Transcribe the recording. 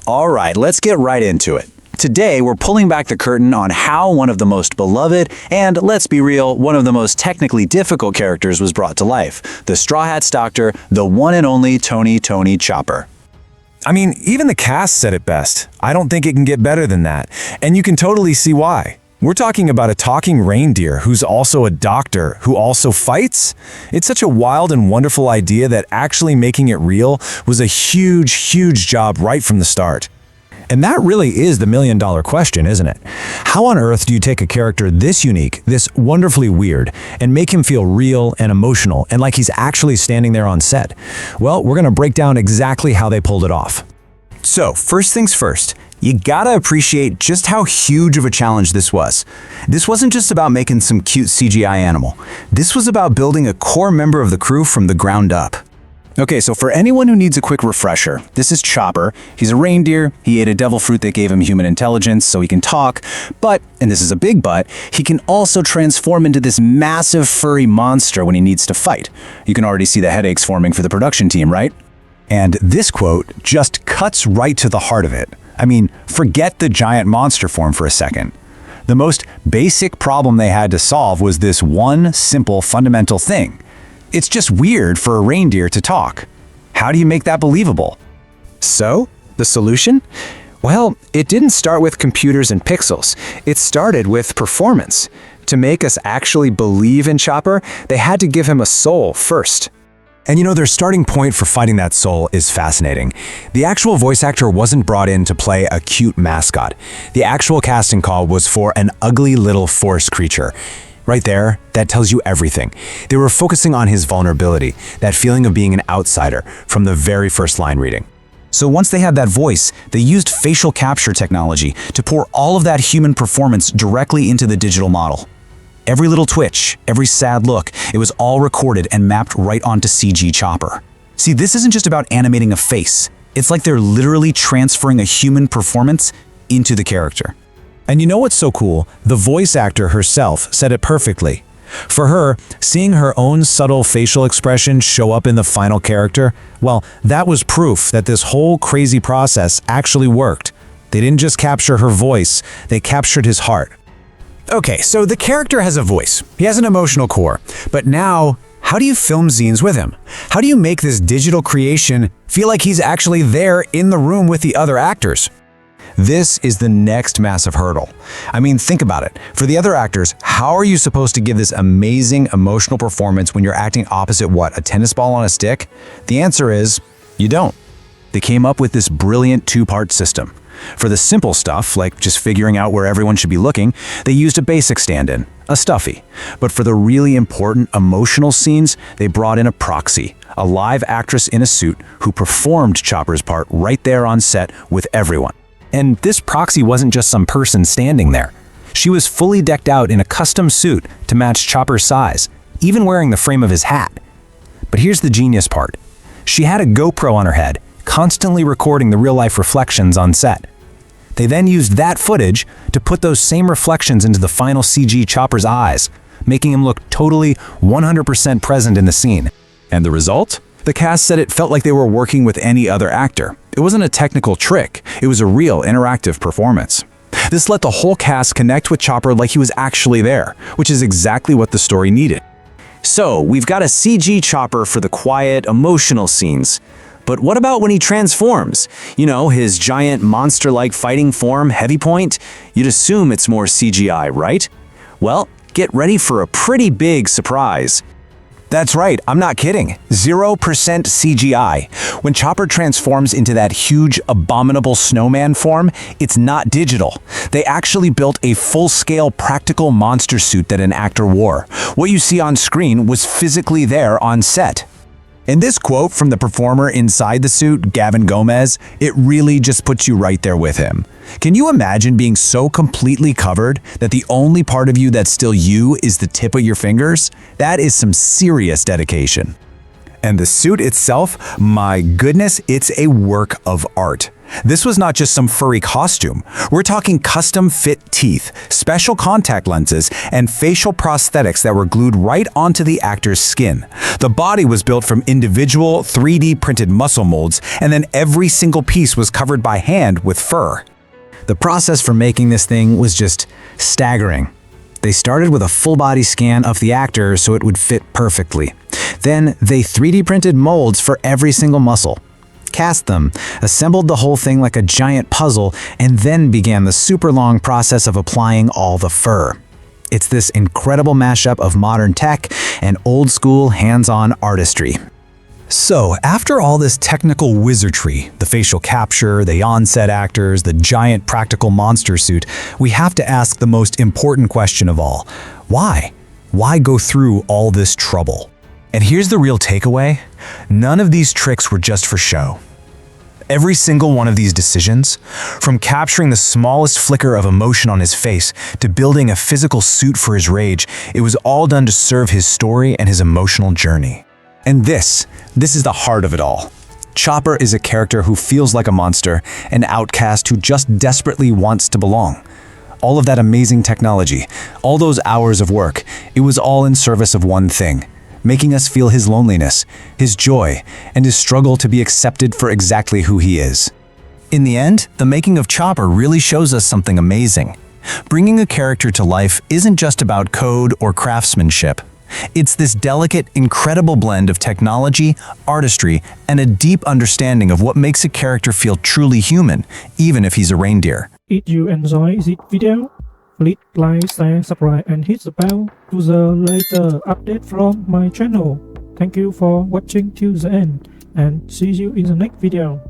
All right, let's get right into it. Today, we're pulling back the curtain on how one of the most beloved and, let's be real, one of the most technically difficult characters was brought to life. The Straw Hat's Doctor, the one and only Tony Chopper. I mean, even the cast said it best. I don't think it can get better than that. And you can totally see why. We're talking about a talking reindeer who's also a doctor who also fights. It's such a wild and wonderful idea that actually making it real was a huge job right from the start. And that really is the million-dollar question, isn't it? How on earth do you take a character this unique, this wonderfully weird, and make him feel real and emotional and like he's actually standing there on set? Well, we're going to break down exactly how they pulled it off. So, first things first, you gotta appreciate just how huge of a challenge this was. This wasn't just about making some cute CGI animal. This was about building a core member of the crew from the ground up. Okay, so for anyone who needs a quick refresher, this is Chopper. He's a reindeer. He ate a devil fruit that gave him human intelligence so he can talk. But, and this is a big but, he can also transform into this massive furry monster when he needs to fight. You can already see the headaches forming for the production team, right? And this quote just cuts right to the heart of it. I mean, forget the giant monster form for a second. The most basic problem they had to solve was this one simple fundamental thing. It's just weird for a reindeer to talk. How do you make that believable? So, the solution? Well, it didn't start with computers and pixels. It started with performance. To make us actually believe in Chopper, they had to give him a soul first. And you know, their starting point for finding that soul is fascinating. The actual voice actor wasn't brought in to play a cute mascot. The actual casting call was for an ugly little forest creature. Right there, that tells you everything. They were focusing on his vulnerability, that feeling of being an outsider from the very first line reading. So once they had that voice, they used facial capture technology to pour all of that human performance directly into the digital model. Every little twitch, every sad look, it was all recorded and mapped right onto CG Chopper. See, this isn't just about animating a face. It's like they're literally transferring a human performance into the character. And you know what's so cool? The voice actor herself said it perfectly. For her, seeing her own subtle facial expression show up in the final character, well, that was proof that this whole crazy process actually worked. They didn't just capture her voice, they captured his heart. Okay, so the character has a voice. He has an emotional core. But now, how do you film scenes with him? How do you make this digital creation feel like he's actually there in the room with the other actors? This is the next massive hurdle. I mean, think about it. For the other actors, how are you supposed to give this amazing emotional performance when you're acting opposite what, a tennis ball on a stick? The answer is, you don't. They came up with this brilliant two-part system. For the simple stuff, like just figuring out where everyone should be looking, they used a basic stand-in, a stuffy. But for the really important emotional scenes, they brought in a proxy, a live actress in a suit who performed Chopper's part right there on set with everyone. And this proxy wasn't just some person standing there. She was fully decked out in a custom suit to match Chopper's size, even wearing the frame of his hat. But here's the genius part. She had a GoPro on her head, constantly recording the real-life reflections on set. They then used that footage to put those same reflections into the final CG Chopper's eyes, making him look totally 100% present in the scene. And the result? The cast said it felt like they were working with any other actor. It wasn't a technical trick, it was a real interactive performance. This let the whole cast connect with Chopper like he was actually there, which is exactly what the story needed. So, we've got a CG Chopper for the quiet, emotional scenes. But what about when he transforms? You know, his giant monster-like fighting form, heavy point? You'd assume it's more CGI, right? Well, get ready for a pretty big surprise. That's right, I'm not kidding. 0% CGI. When Chopper transforms into that huge, abominable snowman form, it's not digital. They actually built a full-scale practical monster suit that an actor wore. What you see on screen was physically there on set. And this quote from the performer inside the suit, Gavin Gomez, it really just puts you right there with him. Can you imagine being so completely covered that the only part of you that's still you is the tip of your fingers? That is some serious dedication. And the suit itself, my goodness, it's a work of art. This was not just some furry costume. We're talking custom-fit teeth, special contact lenses, and facial prosthetics that were glued right onto the actor's skin. The body was built from individual 3D printed muscle molds, and then every single piece was covered by hand with fur. The process for making this thing was just staggering. They started with a full-body scan of the actor so it would fit perfectly. Then they 3D printed molds for every single muscle, cast them, assembled the whole thing like a giant puzzle, and then began the super long process of applying all the fur. It's this incredible mashup of modern tech and old school hands-on artistry. So, after all this technical wizardry, the facial capture, the on-set actors, the giant practical monster suit, we have to ask the most important question of all. Why? Why go through all this trouble? And here's the real takeaway. None of these tricks were just for show. Every single one of these decisions, from capturing the smallest flicker of emotion on his face to building a physical suit for his rage, it was all done to serve his story and his emotional journey. And this is the heart of it all. Chopper is a character who feels like a monster, an outcast who just desperately wants to belong. All of that amazing technology, all those hours of work, it was all in service of one thing: making us feel his loneliness, his joy, and his struggle to be accepted for exactly who he is. In the end, the making of Chopper really shows us something amazing. Bringing a character to life isn't just about code or craftsmanship. It's this delicate, incredible blend of technology, artistry, and a deep understanding of what makes a character feel truly human, even if he's a reindeer. If you enjoy this video, please like, share, subscribe, and hit the bell to the later update from my channel. Thank you for watching till the end, and see you in the next video.